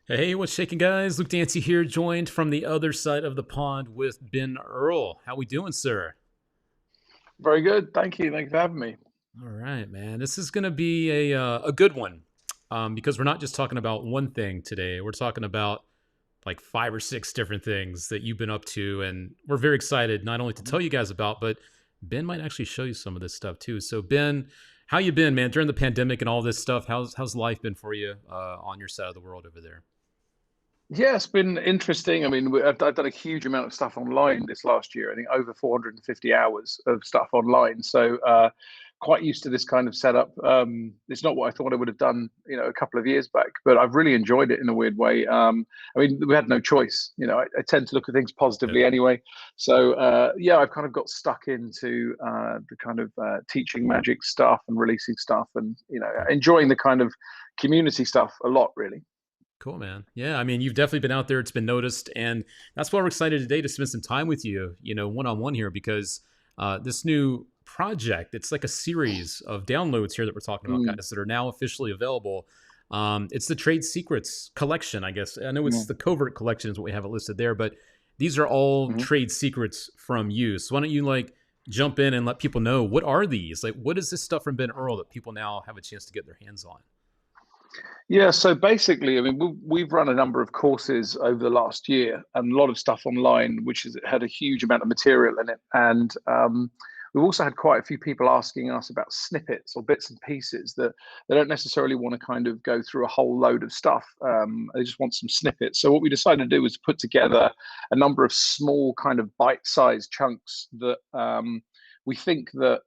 Hey, what's shaking, guys? Luke Dancy here, joined from the other side of the pond with Ben Earl. How we doing, sir? Very good. Thank you. Thank you for having me. All right, man. This is going to be a good one because we're not just talking about one thing today. We're talking about like five or six different things that you've been up to, and we're very excited not only to tell you guys about, but Ben might actually show you some of this stuff too. So, Ben, how you been, man? During the pandemic and all this stuff, how's life been for you on your side of the world over there? Yeah, it's been interesting. I mean, I've done a huge amount of stuff online this last year. I think over 450 hours of stuff online. So, quite used to this kind of setup. It's not what I thought I would have done, a couple of years back, but I've really enjoyed it in a weird way. I mean, we had no choice. I tend to look at things Yeah. positively anyway. So, yeah, I've kind of got stuck into the kind of teaching magic stuff and releasing stuff, and enjoying the kind of community stuff a lot, really. Cool, man. Yeah, I mean, you've definitely been out there. It's been noticed, and that's why we're excited today to spend some time with you, one on one here, because this new project, it's like a series of downloads here that we're talking about, Mm, guys, that are now officially available. It's the Trade Secrets collection, I guess. I know it's mm, the Covert collection is what we have it listed there, but these are all mhm. trade secrets from you. So why don't you like jump in and let people know what are these? Like, what is this stuff from Ben Earl that people now have a chance to get their hands on? Yeah, so basically, I mean, we've run a number of courses over the last year and a lot of stuff online, which has had a huge amount of material in it. And we've also had quite a few people asking us about snippets or bits and pieces that they don't necessarily want to kind of go through a whole load of stuff. They just want some snippets. So what we decided to do was put together a number of small kind of bite-sized chunks that we think that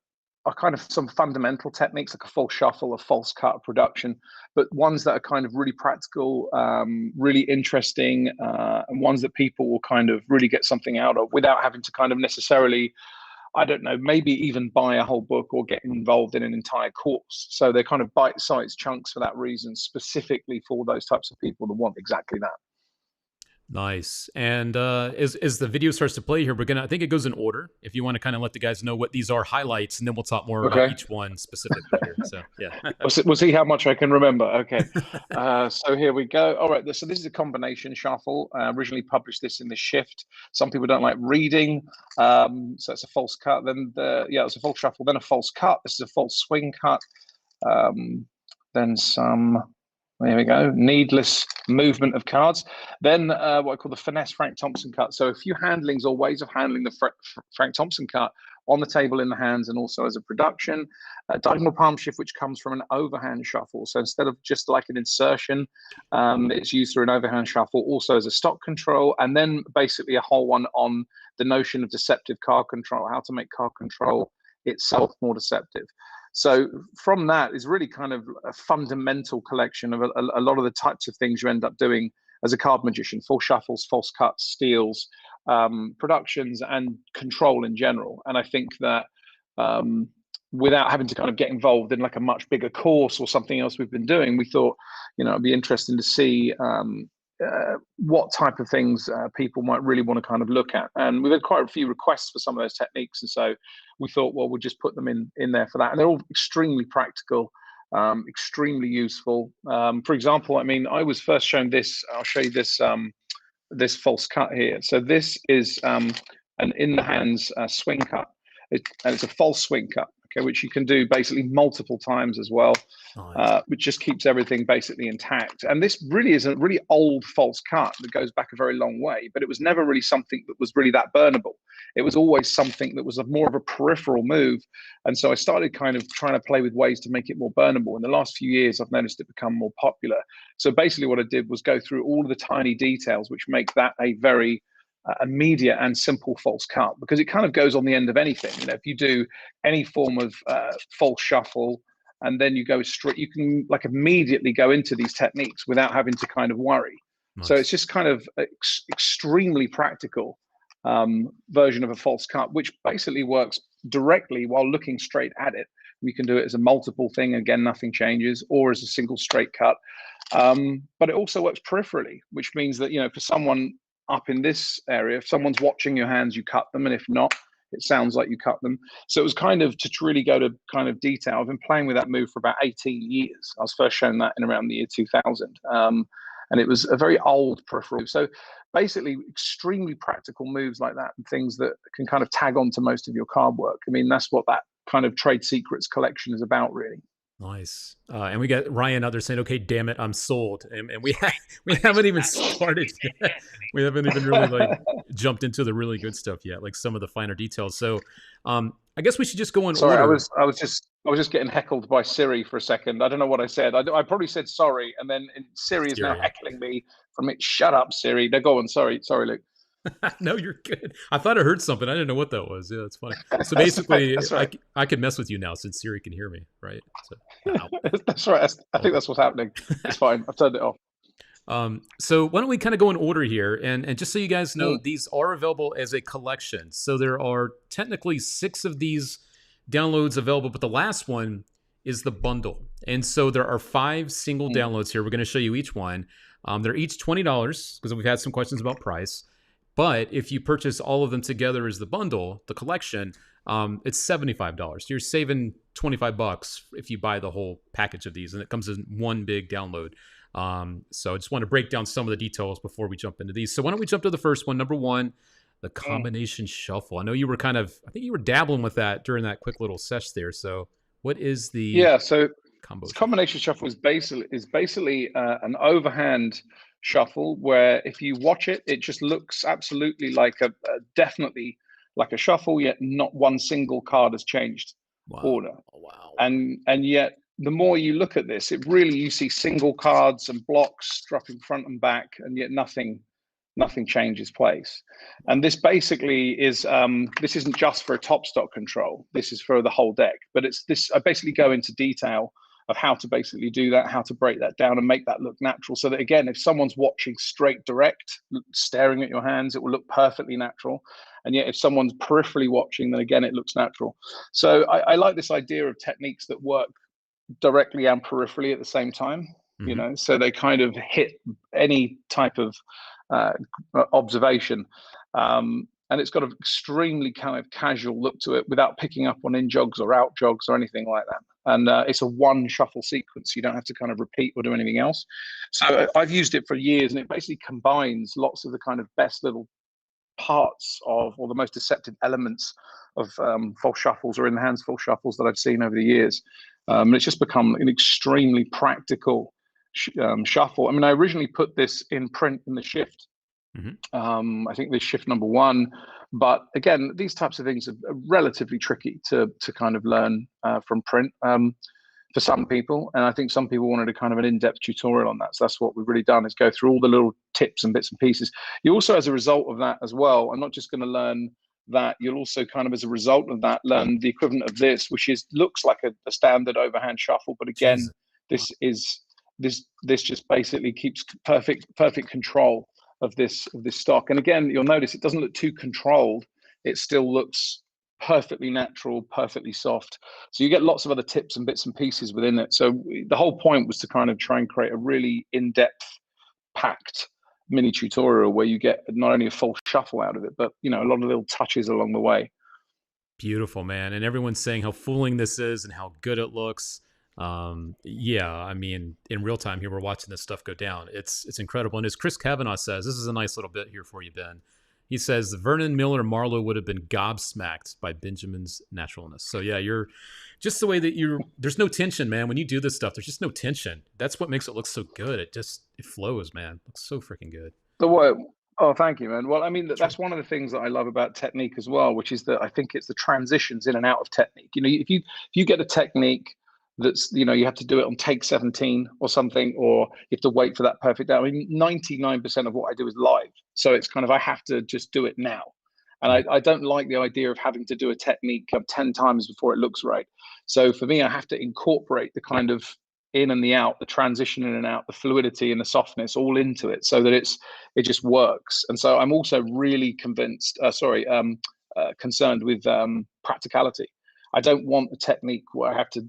are kind of some fundamental techniques like a false shuffle, a false cut production, but ones that are kind of really practical, really interesting, and ones that people will kind of really get something out of without having to kind of necessarily, I don't know, maybe even buy a whole book or get involved in an entire course. So they're kind of bite-sized chunks for that reason, specifically for those types of people that want exactly that. Nice. And as the video starts to play here, I think it goes in order. If you want to kind of let the guys know what these are highlights, and then we'll talk more about Okay. each one specifically here. So yeah. We'll see how much I can remember. Okay. So here we go. All right. So this is a combination shuffle. Originally published this in the shift. Some people don't like reading. So it's a false cut. Yeah, it's a false shuffle, then a false cut. This is a false swing cut. Um, then some, there we go, needless movement of cards. Then what I call the finesse Frank Thompson cut. So a few handlings or ways of handling the Frank Thompson cut on the table in the hands and also as a production. Diagonal palm shift, which comes from an overhand shuffle. So instead of just like an insertion, it's used through an overhand shuffle, also as a stock control, and then basically a whole one on the notion of deceptive card control, how to make card control itself more deceptive. So from that is really kind of a fundamental collection of a lot of the types of things you end up doing as a card magician: full shuffles, false cuts, steals, productions, and control in general. And I think that um, without having to kind of get involved in like a much bigger course or something else we've been doing, we thought, it'd be interesting to see what type of things people might really want to kind of look at. And we've had quite a few requests for some of those techniques, and so we thought, well, we'll just put them in there for that. And they're all extremely practical, extremely useful. For example, I mean, I was first shown this. I'll show you this false cut here. So this is an in the hands swing cut, and it's a false swing cut. Okay, which you can do basically multiple times as well, Nice. which just keeps everything basically intact. And this really is a really old false cut that goes back a very long way, but it was never really something that was really that burnable. It was always something that was more of a peripheral move. And so I started kind of trying to play with ways to make it more burnable. In the last few years, I've noticed it become more popular. So basically, what I did was go through all of the tiny details which make that a very immediate and simple false cut, because it kind of goes on the end of anything. If you do any form of false shuffle and then you go straight, you can like immediately go into these techniques without having to kind of worry. So it's Nice. just kind of extremely practical version of a false cut, which basically works directly while looking straight at it. You can do it as a multiple thing, again, nothing changes, or as a single straight cut. But it also works peripherally, which means that, for someone up in this area, if someone's watching your hands, you cut them. And if not, it sounds like you cut them. So it was kind of to really go to kind of detail. I've been playing with that move for about 18 years. I was first shown that in around the year 2000. and it was a very old peripheral. So basically, extremely practical moves like that, and things that can kind of tag on to most of your card work. I mean, that's what that kind of trade secrets collection is about, really. Nice. And we got Ryan out there saying, "Okay, damn it, I'm sold," and we haven't even started yet. We haven't even really like jumped into the really good stuff yet, like some of the finer details. So, I guess we should just go in Sorry, order. I was just getting heckled by Siri for a second. I don't know what I said. I probably said sorry, and then Siri is now Syria. heckling me from it. Shut up, Siri. No, go on. Sorry, Luke. No, you're good. I thought I heard something. I didn't know what that was. Yeah, that's funny. So That's right. basically, That's right. I can mess with you now since Siri can hear me, right? So, ow. That's right. I All think good. that's what's happening. It's fine. I've turned it off. So why don't we kind of go in order here, and just so you guys know, Mm, these are available as a collection. So there are technically 6 of these downloads available, but the last one is the bundle, and so there are 5 single mm, downloads here. We're going to show you each one. They're each $20 because we've had some questions about price. But if you purchase all of them together as the bundle, the collection, it's $75. So you're saving $25 if you buy the whole package of these, and it comes in one big download. So I just want to break down some of the details before we jump into these. So why don't we jump to the first one? Number one, the mm. combination shuffle. I know you were I think you were dabbling with that during that quick little sesh there. So what is the Yeah. So combo this shuffle? combination shuffle is basically an overhand shuffle where if you watch it, it just looks absolutely like a definitely like a shuffle, yet not one single card has changed Wow. order. Wow. And yet the more you look at this, it really you see single cards and blocks dropping front and back, and yet nothing changes place. And this basically is this isn't just for a top stock control. This is for the whole deck. But it's this. I basically go into detail of how to basically do that, how to break that down and make that look natural. So that again, if someone's watching straight direct, staring at your hands, it will look perfectly natural. And yet, if someone's peripherally watching, then again, it looks natural. So I like this idea of techniques that work directly and peripherally at the same time. Mm-hmm. So they kind of hit any type of uh, observation. And it's got an extremely kind of casual look to it without picking up on in jogs or out jogs or anything like that. And it's a one shuffle sequence. You don't have to kind of repeat or do anything else. So I've used it for years, and it basically combines lots of the kind of best little parts of, or the most deceptive elements of false shuffles or in the hands false shuffles that I've seen over the years. And it's just become an extremely practical shuffle. I mean, I originally put this in print in the shift. Mm-hmm. I think this shift number one. But again, these types of things are relatively tricky to kind of learn from print for some people. And I think some people wanted a kind of an in-depth tutorial on that. So that's what we've really done is go through all the little tips and bits and pieces. You also, as a result of that as well, I'm not just going to learn that, you'll also kind of, as a result of that, learn the equivalent of this, which is looks like a standard overhand shuffle. But again, Jesus. Wow. this just basically keeps perfect control of this stock. And again, you'll notice it doesn't look too controlled. It still looks perfectly natural, perfectly soft. So you get lots of other tips and bits and pieces within it. So the whole point was to kind of try and create a really in-depth, packed mini tutorial where you get not only a full shuffle out of it, but a lot of little touches along the way. Beautiful, man. And everyone's saying how fooling this is and how good it looks. Yeah, I mean, in real time here, we're watching this stuff go down. It's incredible. And as Chris Kavanaugh says, this is a nice little bit here for you, Ben. He says Vernon Miller Marlowe would have been gobsmacked by Benjamin's naturalness. So yeah, you're just the way that there's no tension, man. When you do this stuff, there's just no tension. That's what makes it look so good. It flows, man. It looks so freaking good. The way, oh, thank you, man. Well, I mean, Sure. that's one of the things that I love about technique as well, which is that I think it's the transitions in and out of technique. If you get a technique that's you have to do it on take 17 or something, or you have to wait for that perfect. I mean, 99% of what I do is live, so it's kind of I have to just do it now. And Mhm. I don't like the idea of having to do a technique 10 times before it looks right. So for me, I have to incorporate the kind of in and the out, the transition in and out, the fluidity and the softness all into it so that it just works. And so I'm also really concerned with practicality. I don't want a technique where I have to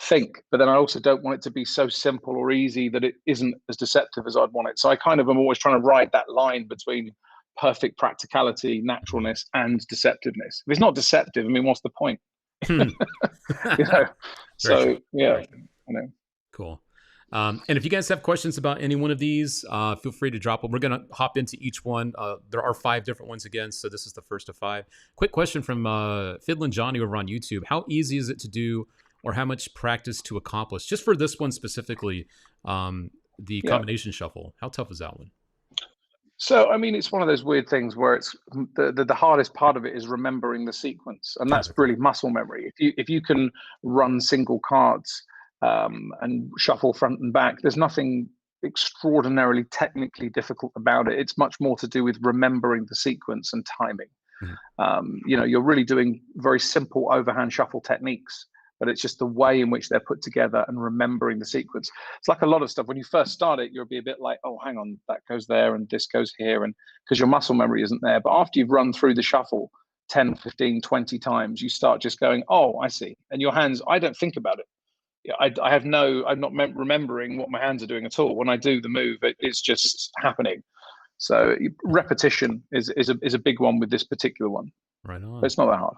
think, but then I also don't want it to be so simple or easy that it isn't as deceptive as I'd want it. So I kind of am always trying to ride that line between perfect practicality, Mhm. naturalness, and deceptiveness. If it's not deceptive, I mean, what's the point? Hmm. you know. Very true. So yeah, Very true. you know. Cool. And if you guys have questions about any one of these, feel free to drop them. We're going to hop into each one. There are 5 different ones again, so this is the first of 5. Quick question from Fiddlin' Johnny over on YouTube. How easy is it to do, or how much practice to accomplish? Just for this one specifically, the combination shuffle. How tough is that one? So, I mean, it's one of those weird things where it's the hardest part of it is remembering the sequence, and that's really muscle memory. If you can run single cards and shuffle front and back, there's nothing extraordinarily technically difficult about it. It's much more to do with remembering the sequence and timing. You're really doing very simple overhand shuffle techniques, but it's just the way in which they're put together and remembering the sequence. It's like a lot of stuff. When you first start it, you'll be a bit like, oh, hang on, that goes there and this goes here, and because your muscle memory isn't there. But after you've run through the shuffle 10, 15, 20 times, you start just going, oh, I see. And your hands, I don't think about it. I'm not remembering what my hands are doing at all. When I do the move, it's just happening. So repetition is a big one with this particular one. Right on. But it's not that hard.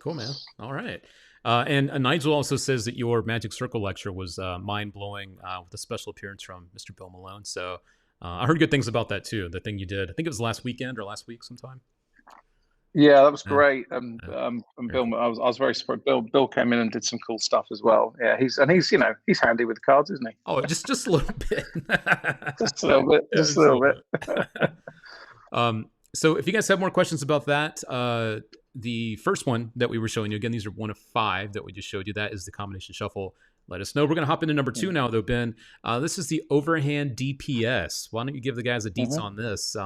Cool, man. All right. And Nigel also says that your Magic Circle lecture was mind-blowing with a special appearance from Mr. Bill Malone. So I heard good things about that, too, the thing you did. I think it was last weekend or last week sometime. Yeah, that was great. And Bill, I was very surprised. Bill came in and did some cool stuff as well. Yeah, he's handy with the cards, isn't he? Oh, just a little bit. Just a little bit. Just a little bit. So if you guys have more questions about that, the first one that we were showing you, again, these are one of 5 that we just showed you. That is the combination shuffle. Let us know. We're going to hop into number 2 now, though, Ben. This is the Overhand DPS. Why don't you give the guys a deets on this?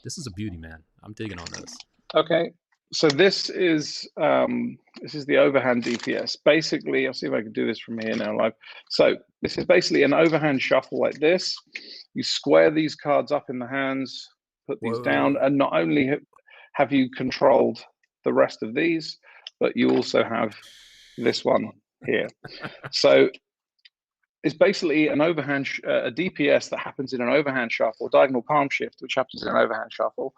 This is a beauty, man. I'm digging on this. Okay. So this is the Overhand DPS. Basically, I'll see if I can do this from here now live. So this is basically an overhand shuffle like this. You square these cards up in the hands, put these down, and not only have you controlled the rest of these, but you also have this one here. So it's basically an overhand, a DPS that happens in an overhand shuffle, diagonal palm shift, which happens in an overhand shuffle,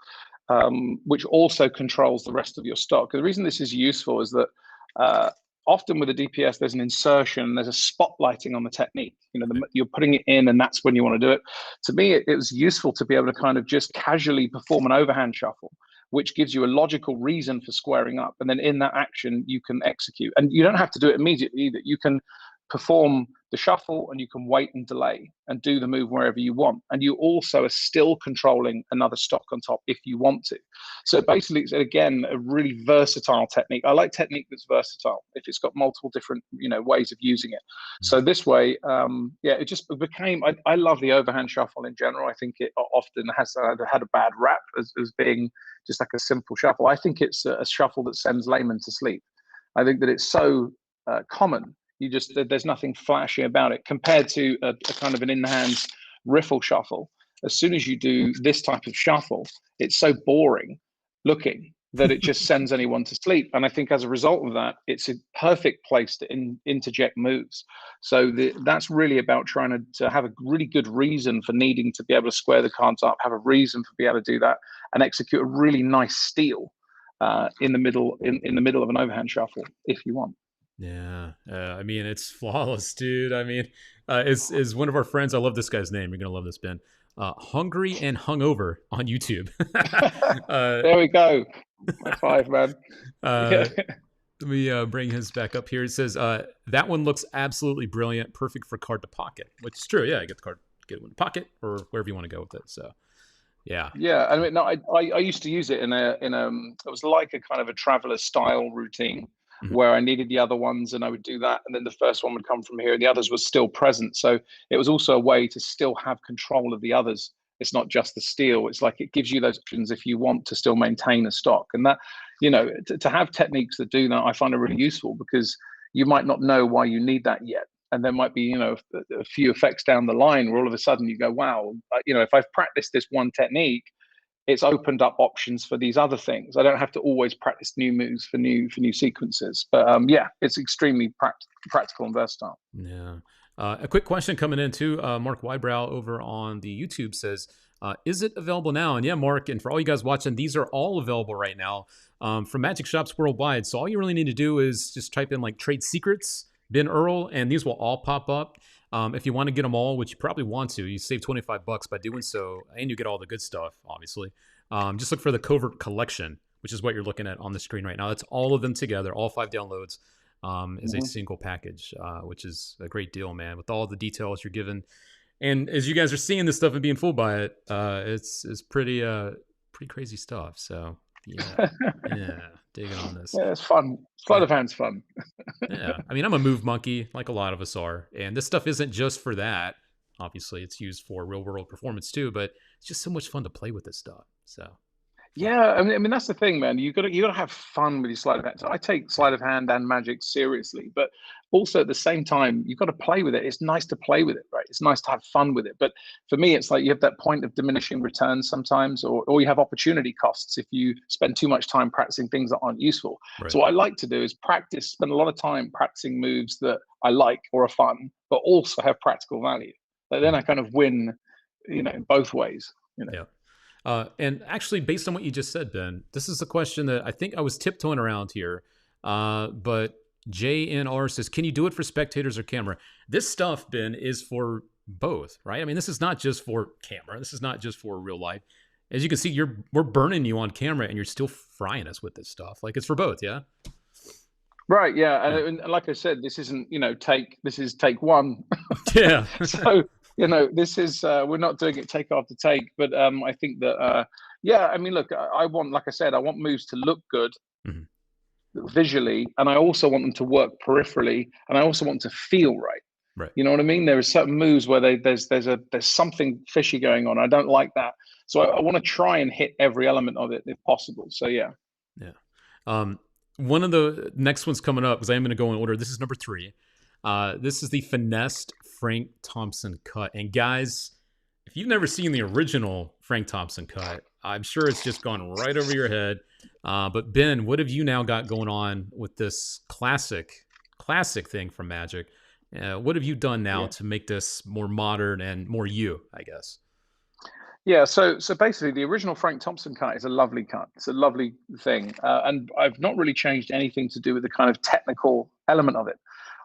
which also controls the rest of your stock. The reason this is useful is that often with a DPS, there's an insertion, there's a spotlighting on the technique. You're putting it in, and that's when you want to do it. To me, it was useful to be able to kind of just casually perform an overhand shuffle, which gives you a logical reason for squaring up. And then in that action, you can execute. And you don't have to do it immediately either. You can perform the shuffle, and you can wait and delay and do the move wherever you want. And you also are still controlling another stock on top if you want to. So basically, it's, again, a really versatile technique. I like technique that's versatile if it's got multiple different ways of using it. So this way, it just became, I love the overhand shuffle in general. I think it often has had a bad rap as being just like a simple shuffle. I think it's a shuffle that sends laymen to sleep. I think that it's so common. There's nothing flashy about it compared to a kind of an in-hands riffle shuffle. As soon as you do this type of shuffle, it's so boring looking that it just sends anyone to sleep. And I think as a result of that, it's a perfect place to interject moves. So that's really about trying to have a really good reason for needing to be able to square the cards up, have a reason for being able to do that, and execute a really nice steal in the middle of an overhand shuffle if you want. Yeah, I mean, it's flawless, dude. I mean, is one of our friends. I love this guy's name. You're gonna love this, Ben. Hungry and Hungover on YouTube. There we go. High 5, man. Let me bring his back up here. It says that one looks absolutely brilliant, perfect for card to pocket, which is true. Yeah, get the card, get it in the pocket or wherever you want to go with it. So. Yeah. Yeah, I mean, no, I used to use it in it was like a kind of a traveler style routine. Where I needed the other ones, and I would do that, and then the first one would come from here, and the others were still present. So it was also a way to still have control of the others. It's not just the steal. It's like it gives you those options if you want to still maintain a stock. And that, to have techniques that do that, I find it really useful because you might not know why you need that yet. And there might be, a few effects down the line where all of a sudden you go, wow, if I've practiced this one technique, it's opened up options for these other things. I don't have to always practice new moves for new sequences. But it's extremely practical and versatile. Yeah. A quick question coming in too. Mark Wybrow over on the YouTube says, is it available now? And yeah, Mark, and for all you guys watching, these are all available right now from magic shops worldwide. So all you really need to do is just type in like trade secrets, Ben Earl, and these will all pop up. If you want to get them all, which you probably want to, you save $25 by doing so, and you get all the good stuff, obviously. Just look for the Covert Collection, which is what you're looking at on the screen right now. That's all of them together, all 5 downloads, is a single package, which is a great deal, man, with all the details you're given. And as you guys are seeing this stuff and being fooled by it, it's pretty crazy stuff. So yeah, digging on this. Yeah, it's fun. Sleight of hand's fun. Yeah, I mean, I'm a move monkey, like a lot of us are, and this stuff isn't just for that. Obviously, it's used for real world performance too, but it's just so much fun to play with this stuff. So Yeah, I mean that's the thing, man. You gotta have fun with your sleight of hand. So I take sleight of hand and magic seriously, but also at the same time, you've got to play with it. It's nice to play with it, right? It's nice to have fun with it. But for me, it's like you have that point of diminishing returns sometimes, or you have opportunity costs if you spend too much time practicing things that aren't useful. right. So what I like to do is spend a lot of time practicing moves that I like or are fun, but also have practical value. Like then I kind of win, both ways. Yeah. And actually, based on what you just said, Ben, this is a question that I think I was tiptoeing around here. But JNR says, can you do it for spectators or camera? This stuff, Ben, is for both, right? I mean, this is not just for camera. This is not just for real life. As you can see, we're burning you on camera, and you're still frying us with this stuff. Like, it's for both, yeah? Right, yeah. And like I said, this isn't, this is take one. Yeah. So, this is, we're not doing it take after take, but I think that, yeah, I mean, look, like I said, I want moves to look good visually, and I also want them to work peripherally, and I also want to feel right. Right. You know what I mean? There are certain moves where there's something fishy going on. I don't like that. So I want to try and hit every element of it if possible. So yeah. Yeah. One of the next ones coming up, because I am going to go in order. This is number 3. This is the Finessed Frank Thompson cut. And guys, if you've never seen the original Frank Thompson cut, I'm sure it's just gone right over your head. But Ben, what have you now got going on with this classic thing from Magic? What have you done now to make this more modern and more you, I guess? Yeah, so basically, the original Frank Thompson cut is a lovely cut. It's a lovely thing, and I've not really changed anything to do with the kind of technical element of it.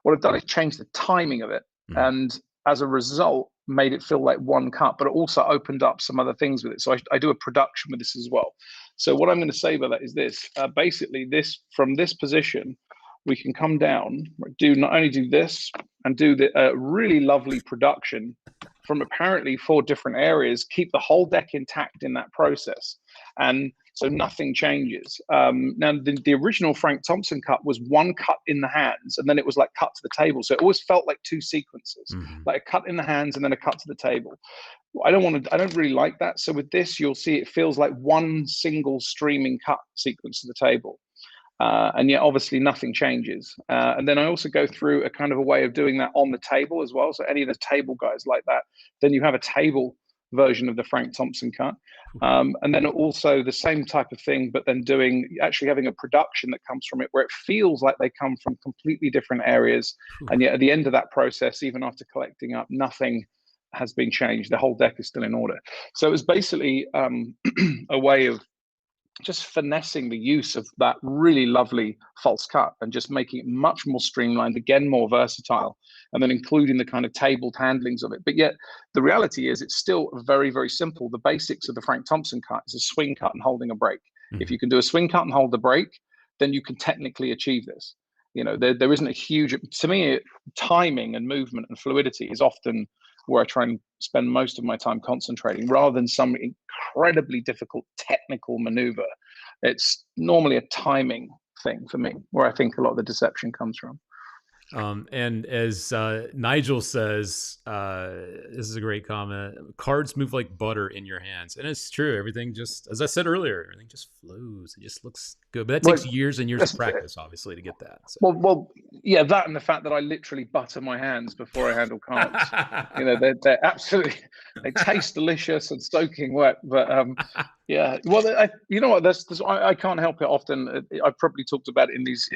What I've done is change the timing of it, and as a result, made it feel like one cut, but it also opened up some other things with it. So I do a production with this as well. So what I'm going to say about that is this: basically, from this position, we can come down, not only do this and do the really lovely production from apparently 4 different areas, keep the whole deck intact in that process. And so nothing changes. Now, the original Frank Thompson cut was one cut in the hands, and then it was like cut to the table. So it always felt like 2 sequences, like a cut in the hands and then a cut to the table. I don't really like that. So with this, you'll see it feels like one single streaming cut sequence to the table. And yet obviously nothing changes. And then I also go through a kind of a way of doing that on the table as well. So any of the table guys like that, then you have a table version of the Frank Thompson cut. And then also the same type of thing, but then actually having a production that comes from it where it feels like they come from completely different areas. And yet at the end of that process, even after collecting up, nothing has been changed. The whole deck is still in order. So it was basically a way of just finessing the use of that really lovely false cut and just making it much more streamlined, again, more versatile, and then including the kind of tabled handlings of it. But yet the reality is it's still very, very simple. The basics of the Frank Thompson cut is a swing cut and holding a break. If you can do a swing cut and hold the break, then you can technically achieve this. There isn't a huge, to me, timing and movement and fluidity is often where I try and spend most of my time concentrating, rather than some incredibly difficult technical maneuver. It's normally a timing thing for me, where I think a lot of the deception comes from. And as Nigel says, this is a great comment. Cards move like butter in your hands, and it's true. Everything just, as I said earlier, everything just flows. It just looks good. But that takes years and years of practice, obviously, to get that. So. Well, yeah, that and the fact that I literally butter my hands before I handle cards. They're absolutely, they taste delicious and soaking wet. But yeah, well, you know what? I can't help it. Often, I've probably talked about it in these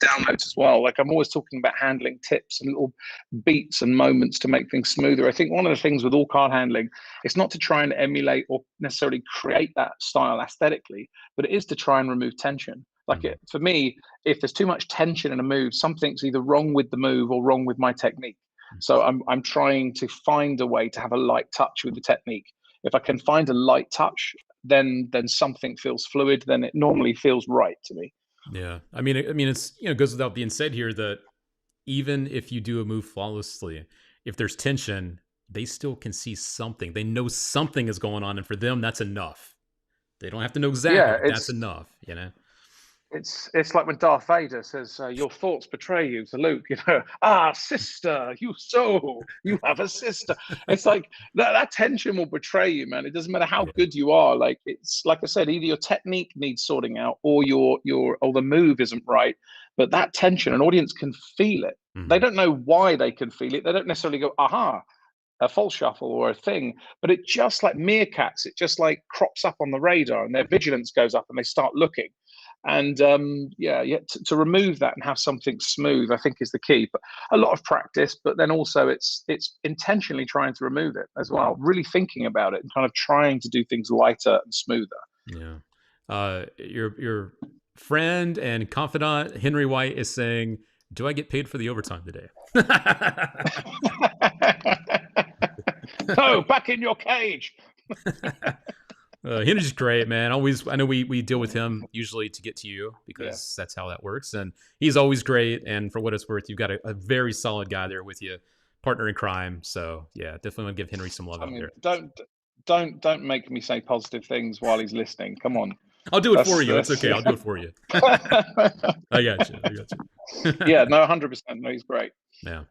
downloads as well. Like I'm always talking about handling tips and little beats and moments to make things smoother. I think one of the things with all card handling, it's not to try and emulate or necessarily create that style aesthetically, but it is to try and remove tension. Like for me, if there's too much tension in a move, something's either wrong with the move or wrong with my technique. So I'm trying to find a way to have a light touch with the technique. If I can find a light touch, then something feels fluid. Then it normally feels right to me. Yeah. I mean, it's, it goes without being said here that even if you do a move flawlessly, if there's tension, they still can see something. They know something is going on, and for them, that's enough. They don't have to know exactly, Yeah, but that's enough. it's like when Darth Vader says, "Your thoughts betray you" to Luke. Sister, you have a sister. It's like that tension will betray you, man. It doesn't matter how Yeah. good you are. Like it's like I said, either your technique needs sorting out, or or the move isn't right. But that tension, an audience can feel it. They Hmm. don't know why they can feel it. They don't necessarily go, "Aha." A false shuffle or a thing, but it just like meerkats, it just like crops up on the radar and their vigilance goes up and they start looking. And to remove that and have something smooth, I think is the key. But a lot of practice, but then also it's intentionally trying to remove it as well, really thinking about it and kind of trying to do things lighter and smoother. Yeah. Your friend and confidant Henry White is saying, "Do I get paid for the overtime today?" Oh, back in your cage. Henry's great, man. Always, I know we deal with him usually to get to you Yeah. because that's how that works, and he's always great. And for what it's worth, you've got a very solid guy there with you, partner in crime. So yeah, definitely want to give Henry some love I out mean, there. don't make me say positive things while he's listening. Come on. I'll do it for you. It's That's okay. I'll do it for you. I got you. I got you. Yeah, no, 100%. No, he's great. Yeah.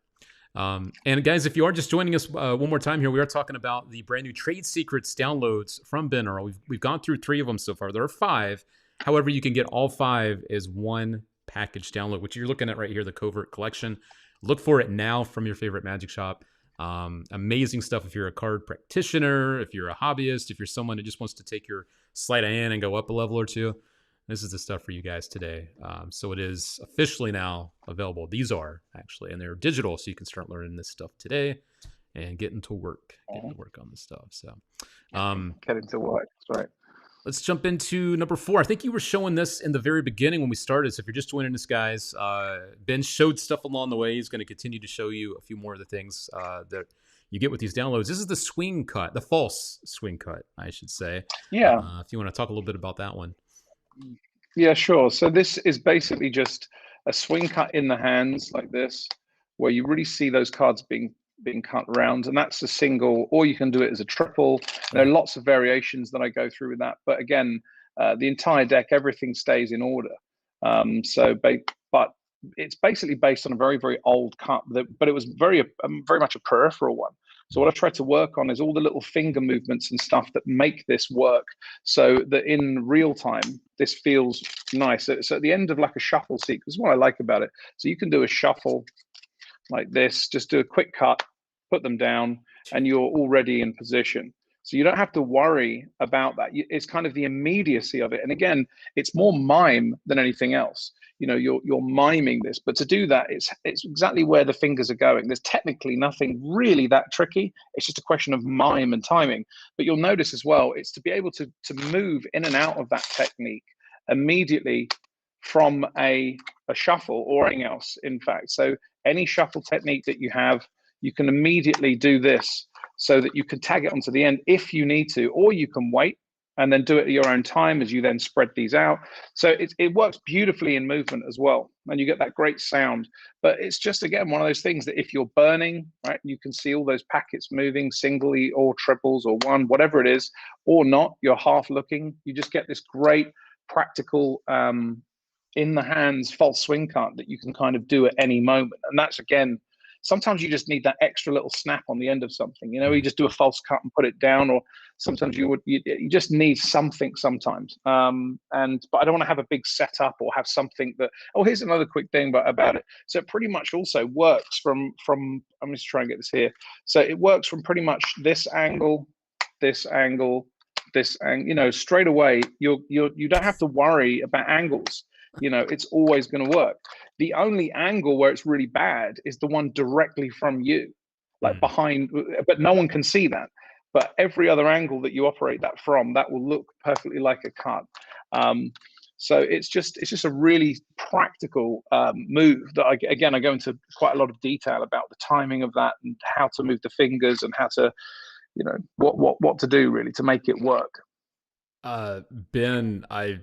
And guys, if you are just joining us one more time here, we are talking about the brand new Trade Secrets downloads from Ben Earl. We've gone through 3 of them so far. There are 5. However, you can get all 5 as one package download, which you're looking at right here, the Covert Collection. Look for it now from your favorite magic shop. Amazing stuff if you're a card practitioner, if you're a hobbyist, if you're someone who just wants to take your sleight of hand and go up a level or two. This is the stuff for you guys today. So it is officially now available. These are actually, and they're digital, so you can start learning this stuff today and getting to work on this stuff. So Getting to work. That's right. let's jump into number 4. I think you were showing this in the very beginning when we started. So if you're just joining us, guys, Ben showed stuff along the way. He's going to continue to show you a few more of the things that you get with these downloads. This is the swing cut, the false swing cut, I should say. Yeah. If you want to talk a little bit about that one. Yeah, sure. So this is basically just a swing cut in the hands like this, where you really see those cards being cut around, and that's a single, or you can do it as a triple. There are lots of variations that I go through with that, but again, the entire deck, everything stays in order. But it's basically based on a very, very old cut, but it was very much a peripheral one. So what I tried to work on is all the little finger movements and stuff that make this work, so that in real time this feels nice. So at the end of like a shuffle sequence, what I like about it. So you can do a shuffle like this, just do a quick cut, put them down, and you're already in position. So you don't have to worry about that. It's kind of the immediacy of it. And again, it's more mime than anything else. You're miming this, but to do that, it's exactly where the fingers are going. There's technically nothing really that tricky. It's just a question of mime and timing. But you'll notice as well, it's to be able to move in and out of that technique immediately from a shuffle or anything else, in fact. So any shuffle technique that you have, you can immediately do this so that you can tag it onto the end if you need to, or you can wait and then do it at your own time as you then spread these out. So it works beautifully in movement as well, and you get that great sound. But it's just, again, one of those things that if you're burning, right, you can see all those packets moving singly or triples or one, whatever it is, or not, you're half looking, you just get this great practical in the hands false swing cut that you can kind of do at any moment. And that's, again, sometimes you just need that extra little snap on the end of something. You just do a false cut and put it down, or sometimes you just need something sometimes. But I don't want to have a big setup or have something that, here's another quick thing about it. So it pretty much also works from, I'm just trying to get this here. So it works from pretty much this angle, this angle, this angle, straight away, you don't have to worry about angles. It's always going to work. The only angle where it's really bad is the one directly from you, like behind, but no one can see that. But every other angle that you operate that from, that will look perfectly like a cut. So it's just a really practical move that I go into quite a lot of detail about the timing of that and how to move the fingers and how to, what to do really to make it work. Uh, Ben, I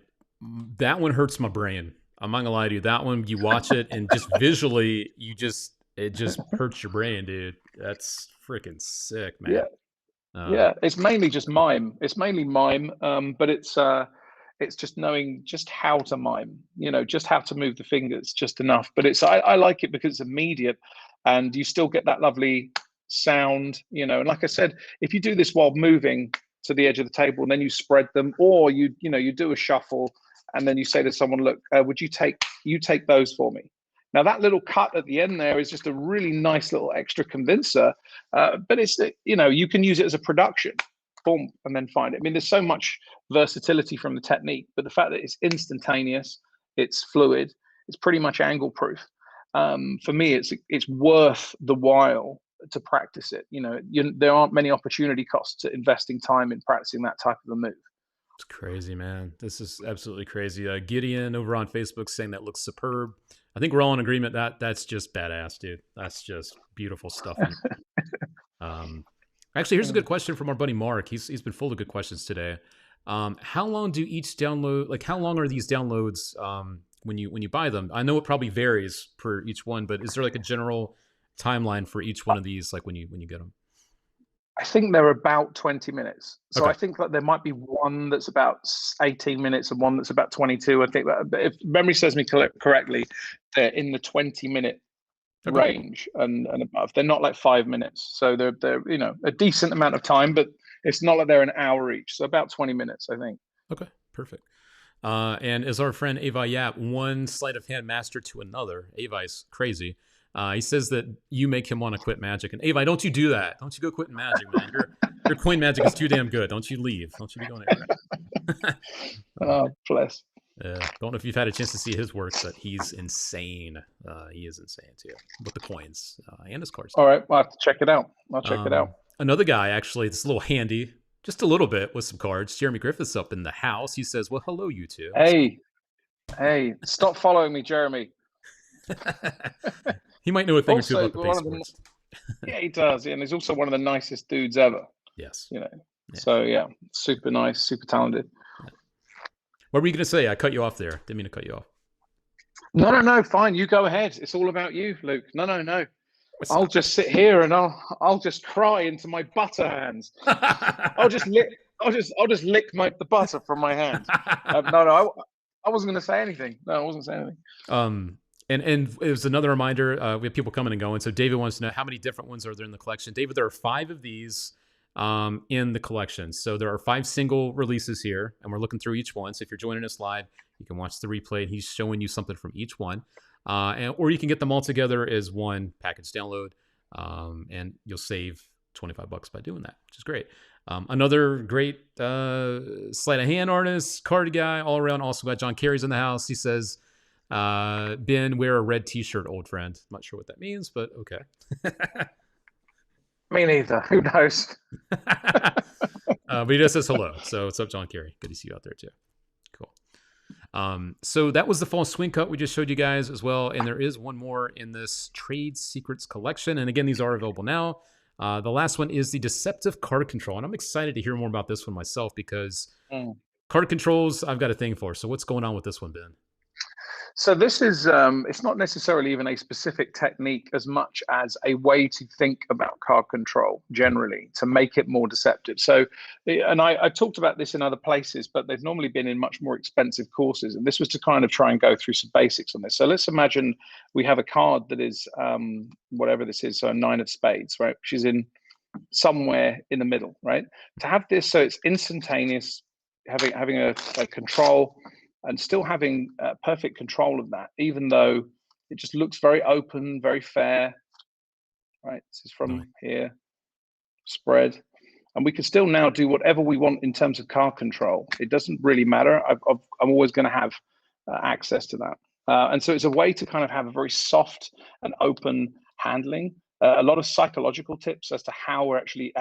that one hurts my brain. I'm not gonna lie to you. That one, you watch it and just visually, it just hurts your brain, dude. That's freaking sick, Yeah, man. Uh, yeah. It's mainly just mime. It's mainly mime, but it's just knowing just how to mime. Just how to move the fingers, just enough. But I like it because it's immediate, and you still get that lovely sound. And like I said, if you do this while moving to the edge of the table, and then you spread them, or you do a shuffle, and then you say to someone, "Look, would you take those for me?" Now that little cut at the end there is just a really nice little extra convincer, but you can use it as a production, boom, and then find it. I mean, there's so much versatility from the technique, but the fact that it's instantaneous, it's fluid, it's pretty much angle proof. For me, it's worth the while to practice it. There aren't many opportunity costs to investing time in practicing that type of a move. it's crazy, man. This is absolutely crazy. Gideon over on Facebook saying that looks superb. I think we're all in agreement that that's just badass, dude. That's just beautiful stuff. And um, actually, here's a good question from our buddy Mark. He's been full of good questions today. How long do each download? Like, how long are these downloads when you buy them? I know it probably varies per each one, but is there like a general timeline for each one of these? Like when you get them? I think they're about 20 minutes. So Okay. I think that there might be one that's about 18 minutes and one that's about 22. I think that if memory serves me correctly, they're in the 20-minute Okay. range and above. They're not like 5 minutes. So they're a decent amount of time, but it's not like they're an hour each. So about 20 minutes, I think. Okay. Perfect. And as our friend Avi Yap, one sleight of hand master to another, Avi's crazy. He says that you make him want to quit Magic. And Avi, don't you do that. Don't you go quitting Magic, man. Your coin Magic is too damn good. Don't you leave. Don't you be going anywhere. Oh, bless. Don't know if you've had a chance to see his work, but he's insane. He is insane too with the coins and his cards. All right, I'll have to check it out. I'll check it out. Another guy, actually, that's a little handy, just a little bit with some cards. Jeremy Griffiths up in the house. He says, "Well, hello, you two." Hey, stop following me, Jeremy. He might know a thing or two Also, about the base sports. yeah, he does. And he's also one of the nicest dudes ever. Yes. Yeah. So yeah, super nice, super talented. What were you going to say? I cut you off there. Didn't mean to cut you off. No, fine. You go ahead. It's all about you, Luke. No. I'll just sit here and I'll just cry into my butter hands. I'll just lick the butter from my hand. No, I wasn't going to say anything. No, I wasn't saying anything. And it was another reminder. We have people coming and going. So David wants to know how many different ones are there in the collection. David, there are 5 of these in the collection. So there are 5 single releases here, and we're looking through each one. So if you're joining us live, you can watch the replay, and he's showing you something from each one. Or you can get them all together as one package download, and you'll save $25 by doing that, which is great. Another great sleight of hand artist, card guy, all around. Also got John Kerry's in the house. He says, Ben, wear a red t-shirt, old friend. I'm not sure what that means, but okay. Me neither. Who knows? But he just says hello. So what's up, John Kerry? Good to see you out there too. Cool. So that was the fall swing cut we just showed you guys as well. And there is one more in this Trade Secrets collection. And again, these are available now. The last one is the Deceptive card control. And I'm excited to hear more about this one myself because card controls, I've got a thing for. So what's going on with this one, Ben? So this is, it's not necessarily even a specific technique as much as a way to think about card control generally to make it more deceptive. So, and I talked about this in other places, but they've normally been in much more expensive courses. And this was to kind of try and go through some basics on this. So let's imagine we have a card that is whatever this is, so a 9 of spades, right? Which is in somewhere in the middle, right? To have this, so it's instantaneous, having a control, and still having perfect control of that, even though it just looks very open, very fair, right? This is from here, spread. And we can still now do whatever we want in terms of card control. It doesn't really matter. I'm always going to have access to that. And so it's a way to kind of have a very soft and open handling. A lot of psychological tips as to how we're actually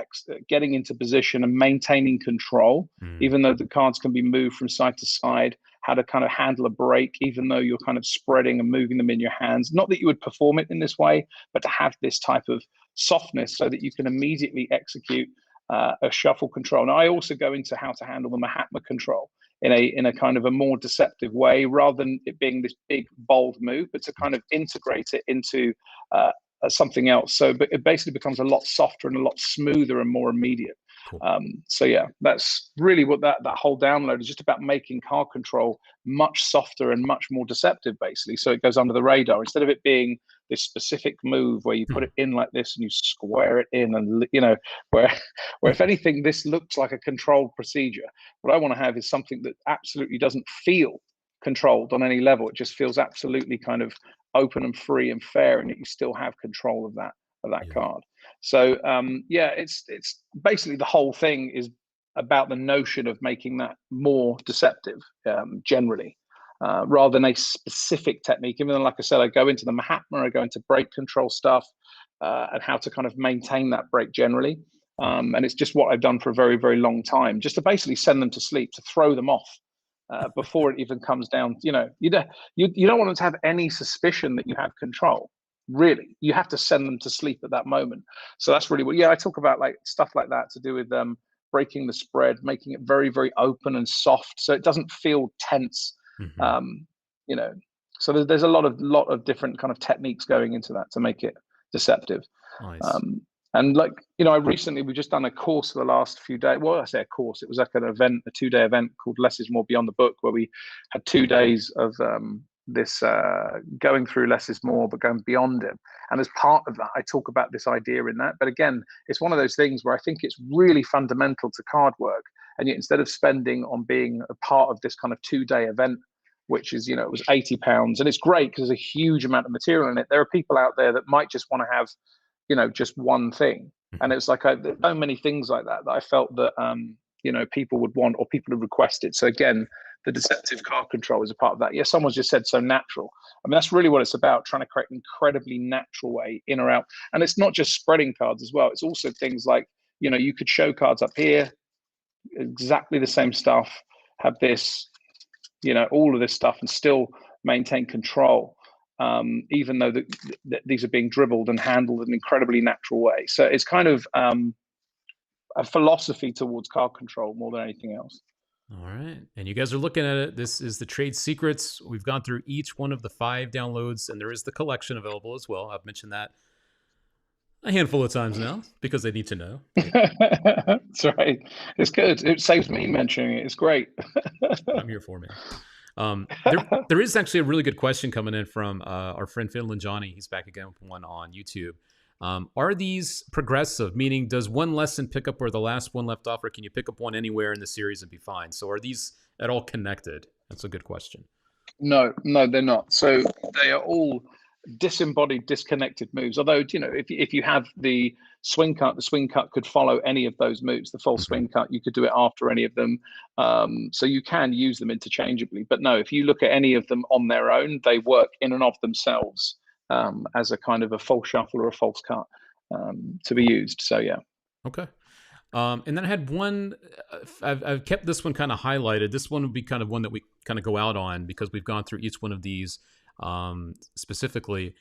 getting into position and maintaining control, even though the cards can be moved from side to side, how to kind of handle a break, even though you're kind of spreading and moving them in your hands. Not that you would perform it in this way, but to have this type of softness so that you can immediately execute a shuffle control. Now, I also go into how to handle the Mahatma control in a kind of a more deceptive way, rather than it being this big bold move, but to kind of integrate it into something else. So but it basically becomes a lot softer and a lot smoother and more immediate. Cool. So yeah, that's really what that whole download is just about, making card control much softer and much more deceptive, basically. So it goes under the radar instead of it being this specific move where you put it in like this and you square it in, and where if anything, this looks like a controlled procedure. What I want to have is something that absolutely doesn't feel controlled on any level. It just feels absolutely kind of open and free and fair, and that you still have control of that Yeah. card. So yeah, it's basically the whole thing is about the notion of making that more deceptive, generally, rather than a specific technique. Even though, like I said, I go into the Mahatma, I go into break control stuff, and how to kind of maintain that break generally. And it's just what I've done for a very, very long time, just to basically send them to sleep, to throw them off before it even comes down. You don't want them to have any suspicion that you have control. Really, you have to send them to sleep at that moment. So that's really what, yeah, I talk about, like stuff like that to do with breaking the spread, making it very, very open and soft, so it doesn't feel tense. Mm-hmm. Um, you know, so there's a lot of different kind of techniques going into that to make it deceptive. Nice. And like, we've just done a course for the last few days. Well, I say a course, it was like an event, a 2-day event called Less is More Beyond the Book, where we had 2 days of this going through less is more, but going beyond it. And as part of that, I talk about this idea in that. But again, it's one of those things where I think it's really fundamental to card work. And yet, instead of spending on being a part of this kind of 2-day event, which is, it was £80, and it's great because there's a huge amount of material in it. There are people out there that might just want to have, just one thing. And it's like, there's so many things like that I felt that, people would want, or people have requested. So again, the deceptive card control is a part of that. Yeah, someone's just said so natural. I mean, that's really what it's about, trying to create an incredibly natural way in or out. And it's not just spreading cards as well. It's also things like, you could show cards up here, exactly the same stuff, have this, all of this stuff, and still maintain control, even though these are being dribbled and handled in an incredibly natural way. So it's kind of a philosophy towards card control more than anything else. All right. And you guys are looking at it. This is the Trade Secrets. We've gone through each one of the 5 downloads, and there is the collection available as well. I've mentioned that a handful of times now because they need to know. That's right. It's good. It saves me mentioning it. It's great. I'm here for, man. There is actually a really good question coming in from our friend Finland Johnny. He's back again with one on YouTube. Are these progressive, meaning does one lesson pick up where the last one left off, or can you pick up one anywhere in the series and be fine? So are these at all connected? That's a good question. No, they're not. So they are all disembodied, disconnected moves. Although, if you have the swing cut could follow any of those moves. The full swing cut, you could do it after any of them. So you can use them interchangeably. But no, if you look at any of them on their own, they work in and of themselves as a kind of a false shuffle or a false cut to be used. So yeah. Okay. And then I had one, I've kept this one kind of highlighted. This one would be kind of one that we kind of go out on because we've gone through each one of these specifically.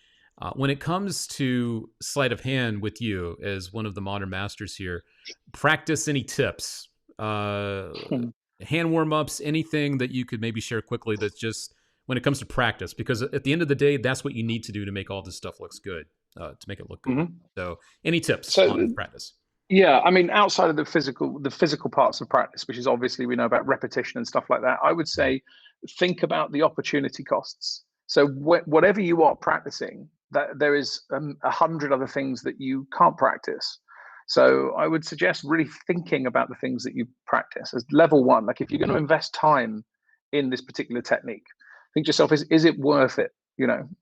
When it comes to sleight of hand with you as one of the modern masters here, practice any tips, hand warm-ups, anything that you could maybe share quickly that's just when it comes to practice, because at the end of the day, that's what you need to do to make all this stuff looks good, to make it look good. Mm-hmm. So any tips on practice? Yeah, I mean, outside of the physical parts of practice, which is obviously we know about repetition and stuff like that, I would say think about the opportunity costs. So whatever you are practicing, that there is 100 other things that you can't practice. So I would suggest really thinking about the things that you practice as level one. Like if you're going to invest time in this particular technique, think to yourself, is it worth it?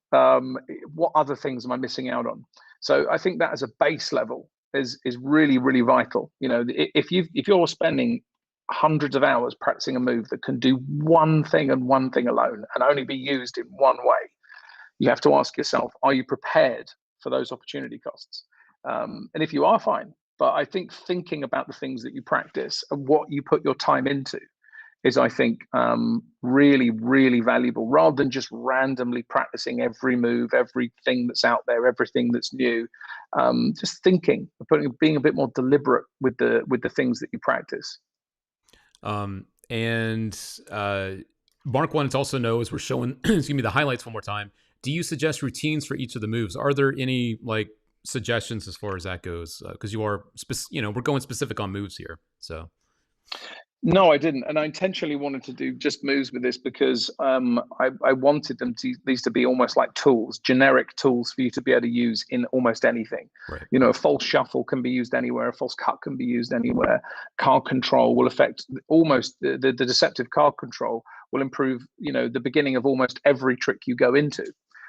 What other things am I missing out on? So I think that as a base level is really, really vital. If you're spending hundreds of hours practicing a move that can do one thing and one thing alone and only be used in one way, you have to ask yourself, are you prepared for those opportunity costs? And if you are, fine. But I think thinking about the things that you practice and what you put your time into is, I think, really, really valuable rather than just randomly practicing every move, everything that's out there, everything that's new. Just thinking, being a bit more deliberate with the things that you practice. And Mark wanted to also know, as we're showing, excuse me, the highlights one more time. Do you suggest routines for each of the moves? Are there any like suggestions as far as that goes? Because you are, we're going specific on moves here. So No, I didn't, and I intentionally wanted to do just moves with this because I wanted these to be almost like tools, generic tools for you to be able to use in almost anything. right. You know, a false shuffle can be used anywhere, a false cut can be used anywhere. Card control will affect almost the deceptive card control will improve, the beginning of almost every trick you go into.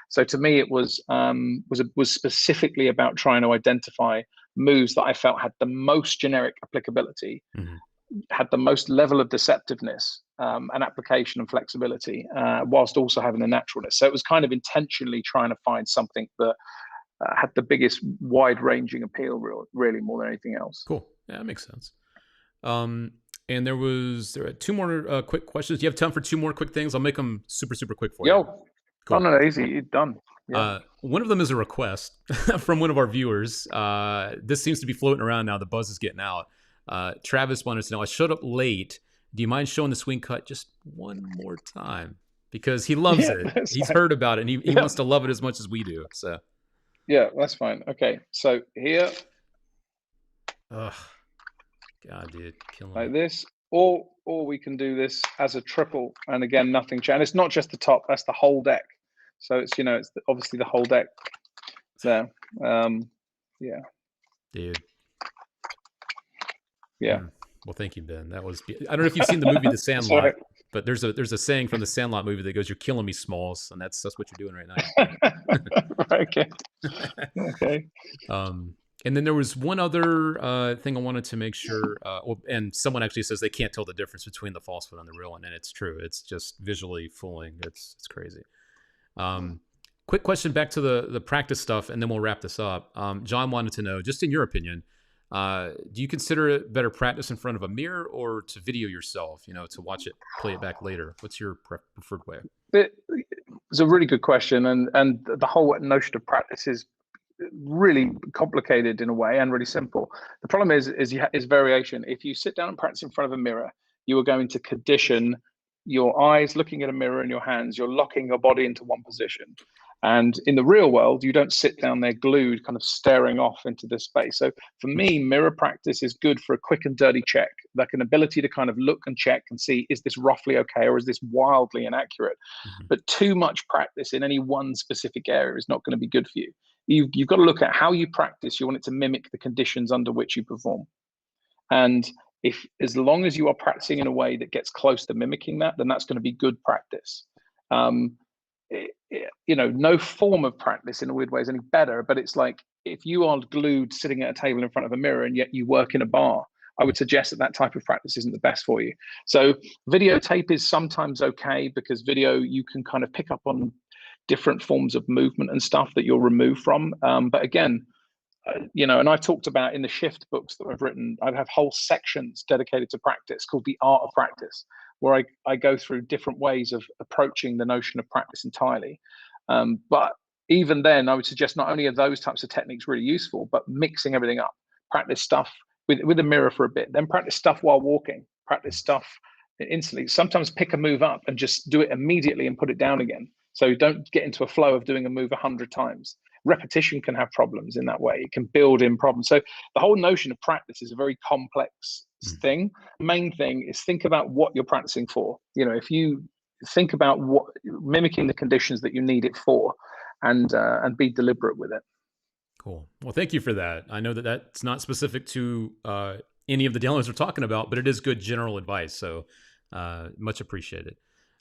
So to me, it was specifically about trying to identify moves that I felt had the most generic applicability, Mm-hmm. had the most level of deceptiveness and application and flexibility, whilst also having the naturalness. So it was kind of intentionally trying to find something that had the biggest wide-ranging appeal, really more than anything else. Cool. Yeah, that makes sense. And there are two more quick questions. Do you have time for two more quick things? I'll make them super, super quick for you. Yo, Cool. no, easy. You're done. Yeah. One of them is a request from one of our viewers. This seems to be floating around now. The buzz is getting out. Travis wanted to know, I showed up late. Do you mind showing the swing cut just one more time? Because he loves it. He's heard about it, and he wants to love it as much as we do. So, yeah, that's fine. Okay, so here. Ugh. God, dude, killing like me. this, or we can do this as a triple, and again, nothing changed. It's not just the top; that's the whole deck. So it's obviously the whole deck there. Yeah. Dude. Yeah. Well, thank you, Ben. That was. I don't know if you've seen the movie The Sandlot, but there's a saying from the Sandlot movie that goes, "You're killing me, Smalls," and that's what you're doing right now. Okay. Okay. And then there was one other thing I wanted to make sure. And someone actually says they can't tell the difference between the false one and the real one, and it's true. It's just visually fooling. It's crazy. Quick question back to the practice stuff, and then we'll wrap this up. John wanted to know, just in your opinion, do you consider it better practice in front of a mirror or to video yourself, to watch it, play it back later? What's your preferred way? It's a really good question. And the whole notion of practice is really complicated in a way and really simple. The problem is variation. If you sit down and practice in front of a mirror, you are going to condition your eyes looking at a mirror and your hands. You're locking your body into one position. And in the real world, you don't sit down there glued, kind of staring off into this space. So for me, mirror practice is good for a quick and dirty check, like an ability to kind of look and check and see, is this roughly okay or is this wildly inaccurate? Mm-hmm. But too much practice in any one specific area is not going to be good for you. You've got to look at how you practice. You want it to mimic the conditions under which you perform. And as long as you are practicing in a way that gets close to mimicking that, then that's going to be good practice. No form of practice in a weird way is any better, but it's like if you are glued sitting at a table in front of a mirror and yet you work in a bar, I would suggest that type of practice isn't the best for you. So videotape is sometimes okay because video, you can kind of pick up on different forms of movement and stuff that you're removed from. But again, and I've talked about in the shift books that I've written, I have whole sections dedicated to practice called The Art of Practice, where I go through different ways of approaching the notion of practice entirely. But even then, I would suggest not only are those types of techniques really useful, but mixing everything up. Practice stuff with a mirror for a bit, then practice stuff while walking, practice stuff instantly. Sometimes pick a move up and just do it immediately and put it down again. So you don't get into a flow of doing a move 100 times. Repetition can have problems in that way. It can build in problems. So the whole notion of practice is a very complex thing. Main thing is think about what you're practicing for. If you think about mimicking the conditions that you need it for, and be deliberate with it. Cool. Well, thank you for that. I know that that's not specific to any of the downloads we're talking about, but it is good general advice. So much appreciated.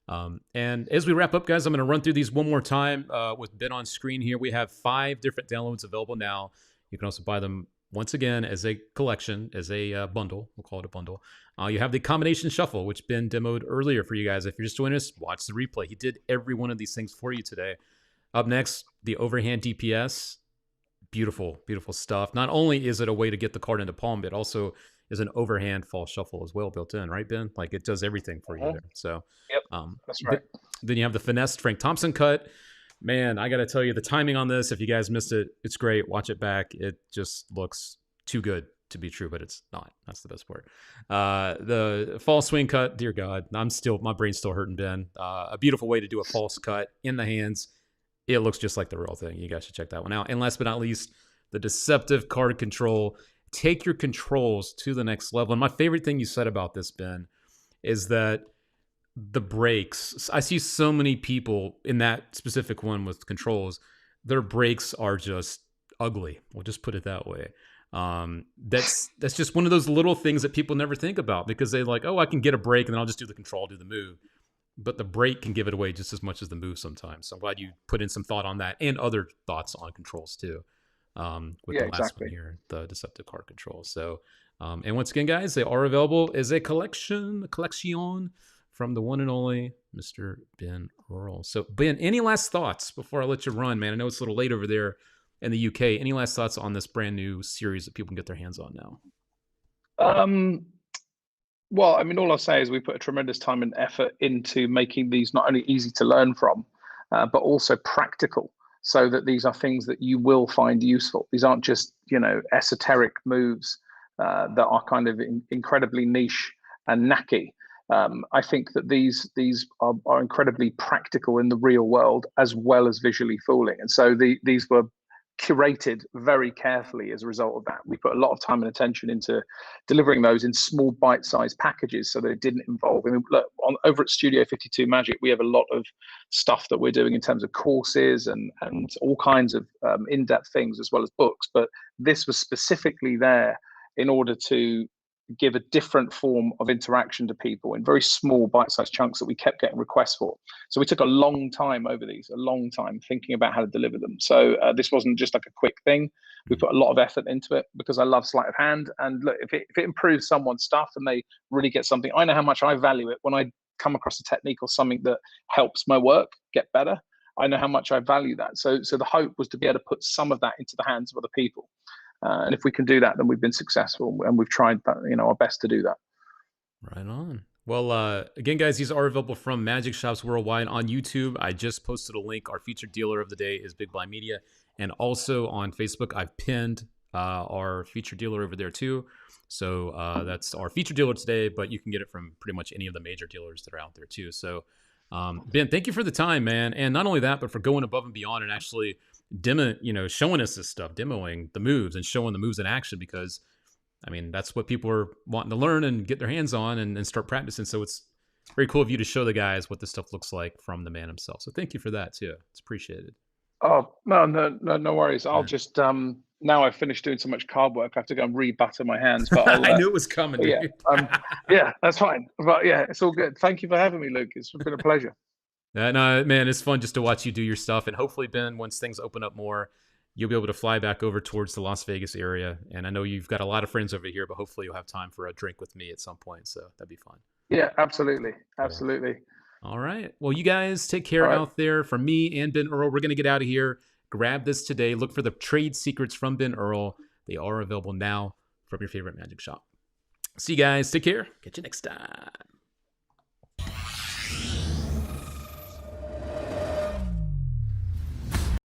And as we wrap up, guys, I'm going to run through these one more time with Ben on screen here. We have 5 different downloads available now. You can also buy them once again as a collection, as a bundle. We'll call it a bundle. You have the combination shuffle, which Ben demoed earlier for you guys. If you're just joining us, watch the replay. He did every one of these things for you today. Up next, the Overhand DPS. Beautiful, beautiful stuff. Not only is it a way to get the card into palm, but also is an overhand false shuffle as well built in, right, Ben? Like it does everything for you Mhm. there. So, Yep, that's right. then you have the finessed Frank Thompson cut. Man, I got to tell you, the timing on this, if you guys missed it, it's great. Watch it back. It just looks too good to be true, but it's not. That's the best part. The false swing cut, dear God, my brain's still hurting, Ben. A beautiful way to do a false cut in the hands. It looks just like the real thing. You guys should check that one out. And last but not least, the deceptive card control. Take your controls to the next level. And my favorite thing you said about this, Ben, is that the breaks. I see so many people in that specific one with controls. Their breaks are just ugly. We'll just put it that way. That's just one of those little things that people never think about because they like, oh, I can get a break and then I'll just do the control, do the move. But the break can give it away just as much as the move sometimes. So I'm glad you put in some thought on that and other thoughts on controls too. With Yeah, the last exactly. one here, the deceptive card control. So, and once again, guys, they are available as a collection from the one and only Mr. Ben Earl. So, Ben, any last thoughts before I let you run, man? I know it's a little late over there in the UK. Any last thoughts on this brand new series that people can get their hands on now? Well, I mean, all I'll say is we put a tremendous time and effort into making these not only easy to learn from, but also practical, so that these are things that you will find useful. These aren't just, esoteric moves that are kind of incredibly niche and knacky. I think that these are incredibly practical in the real world as well as visually fooling, and so these were curated very carefully as a result of that. We put a lot of time and attention into delivering those in small bite-sized packages so that it didn't involve. I mean, look, over at Studio 52 Magic, we have a lot of stuff that we're doing in terms of courses and all kinds of in-depth things as well as books. But this was specifically there in order to give a different form of interaction to people in very small bite-sized chunks that we kept getting requests for. So we took a long time over these, a long time thinking about how to deliver them. So this wasn't just like a quick thing. We put a lot of effort into it because I love sleight of hand. And look, if it improves someone's stuff and they really get something, I know how much I value it when I come across a technique or something that helps my work get better. I know how much I value that. So the hope was to be able to put some of that into the hands of other people. And if we can do that, then we've been successful, and we've tried our best to do that. Right on. Well, again, guys, these are available from Magic Shops Worldwide on YouTube. I just posted a link. Our featured dealer of the day is Big Blind Media. And also on Facebook, I've pinned our featured dealer over there too. So that's our featured dealer today, but you can get it from pretty much any of the major dealers that are out there too. So, Ben, thank you for the time, man. And not only that, but for going above and beyond and actually showing us this stuff, demoing the moves and showing the moves in action, because I mean, that's what people are wanting to learn and get their hands on and start practicing. So it's very cool of you to show the guys what this stuff looks like from the man himself. So thank you for that too. It's appreciated. Oh, no worries. I'll just now I've finished doing so much card work, I have to go and re-butter my hands. But I'll, I knew it was coming, but dude. yeah, that's fine. But yeah, it's all good. Thank you for having me, Luke. It's been a pleasure. No, man, it's fun just to watch you do your stuff. And hopefully, Ben, once things open up more, you'll be able to fly back over towards the Las Vegas area. And I know you've got a lot of friends over here, but hopefully you'll have time for a drink with me at some point. So that'd be fun. Yeah, absolutely. Cool. Absolutely. All right. Well, you guys take care All right. out there. From me and Ben Earl, we're going to get out of here. Grab this today. Look for the trade secrets from Ben Earl. They are available now from your favorite magic shop. See you guys. Take care. Catch you next time.